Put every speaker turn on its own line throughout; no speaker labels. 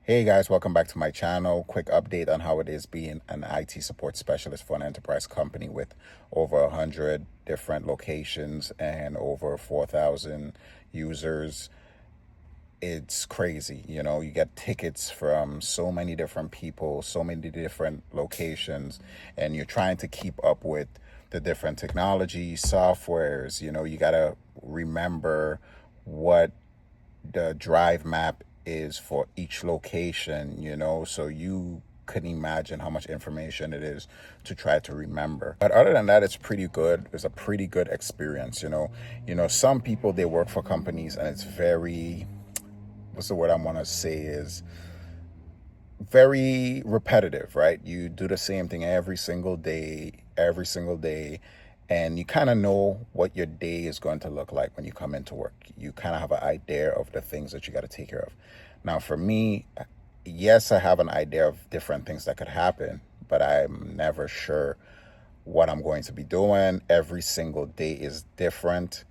Hey guys, welcome back to my channel. Quick update on how it is being an IT support specialist for an enterprise company with over 100 different locations and over 4,000 users. It's crazy. You get tickets from so many different people, so many different locations, and you're trying to keep up with the different technology, softwares. You got to remember what the drive map is for each location, so you couldn't imagine how much information it is to try to remember. But other than that, it's pretty good. It's a pretty good experience. Some people, they work for companies and it's very, what's the word I want to say is very repetitive, right? You do the same thing every single day, and you kind of know what your day is going to look like when you come into work. You kind of have an idea of the things that you got to take care of. Now, for me, yes, I have an idea of different things that could happen, but I'm never sure what I'm going to be doing. Every single day is different,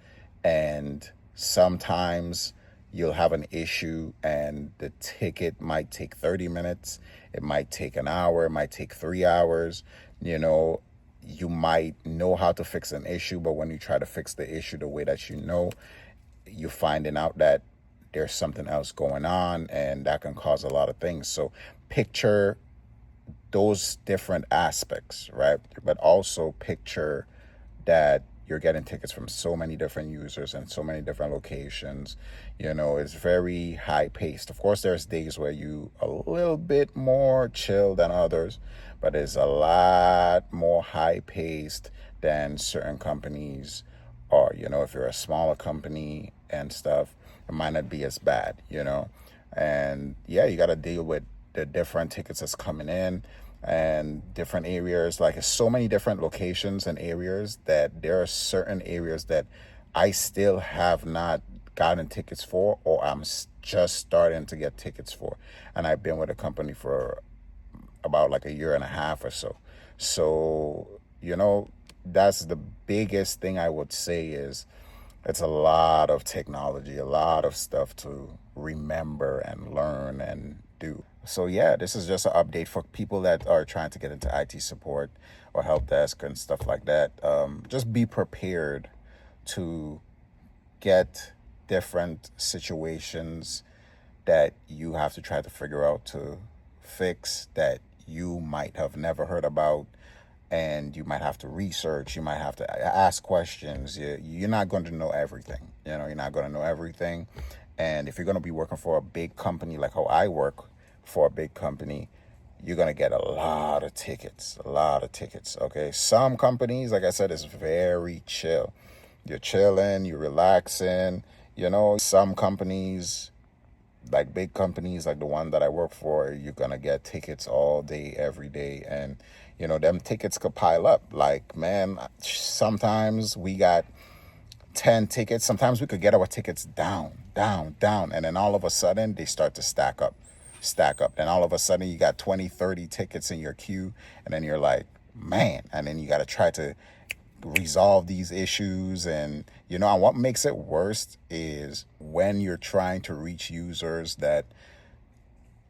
and sometimes you'll have an issue and the ticket might take 30 minutes, it might take an hour, it might take 3 hours. You might know how to fix an issue, but when you try to fix the issue the way that you're finding out that there's something else going on, and that can cause a lot of things. So picture those different aspects, right? But also picture that you're getting tickets from so many different users and so many different locations. It's very high paced. Of course, there's days where you a little bit more chill than others, but it's a lot more high paced than certain companies are. If you're a smaller company and stuff, it might not be as bad. And yeah, you got to deal with the different tickets that's coming in and different areas. Like, it's so many different locations and areas that there are certain areas that I still have not gotten tickets for, or I'm just starting to get tickets for. And I've been with the company for about like a year and a half or so. So, that's the biggest thing I would say is it's a lot of technology, a lot of stuff to remember and learn and do. So yeah, this is just an update for people that are trying to get into IT support or help desk and stuff like that. Just be prepared to get different situations that you have to try to figure out to fix, that you might have never heard about, and you might have to research, you might have to ask questions. You're not going to know everything. You're not going to know everything. And if you're going to be working for a big company, like how I work for a big company, you're going to get a lot of tickets, okay? Some companies, like I said, is very chill. You're chilling, you're relaxing. Some companies, like big companies like the one that I work for, you're going to get tickets all day, every day. And, them tickets could pile up. Like, man, sometimes we got 10 tickets. Sometimes we could get our tickets down. And then all of a sudden they start to stack up. And all of a sudden you got 20, 30 tickets in your queue. And then you're like, man, and then you got to try to resolve these issues. And what makes it worse is when you're trying to reach users that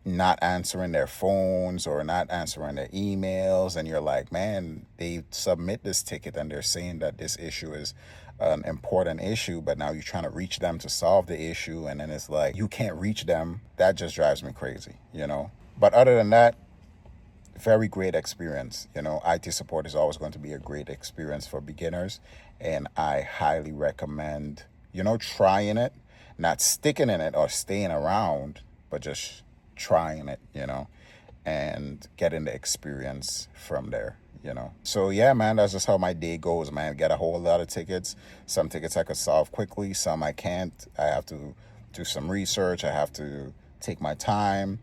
not answering their phones or not answering their emails, and you're like, man, they submit this ticket and they're saying that this issue is an important issue, but now you're trying to reach them to solve the issue, and then it's like you can't reach them. That just drives me crazy. But other than that, very great experience. IT support is always going to be a great experience for beginners, and I highly recommend, trying it, not sticking in it or staying around, but just trying it, and getting the experience from there. So yeah, man, that's just how my day goes, man. Get a whole lot of tickets. Some tickets I could solve quickly, some I can't. I have to do some research, I have to take my time,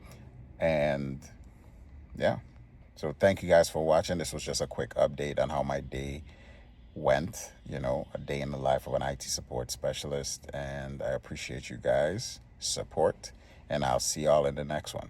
and yeah. So thank you guys for watching. This was just a quick update on how my day went, a day in the life of an IT support specialist. And I appreciate you guys' support, and I'll see y'all in the next one.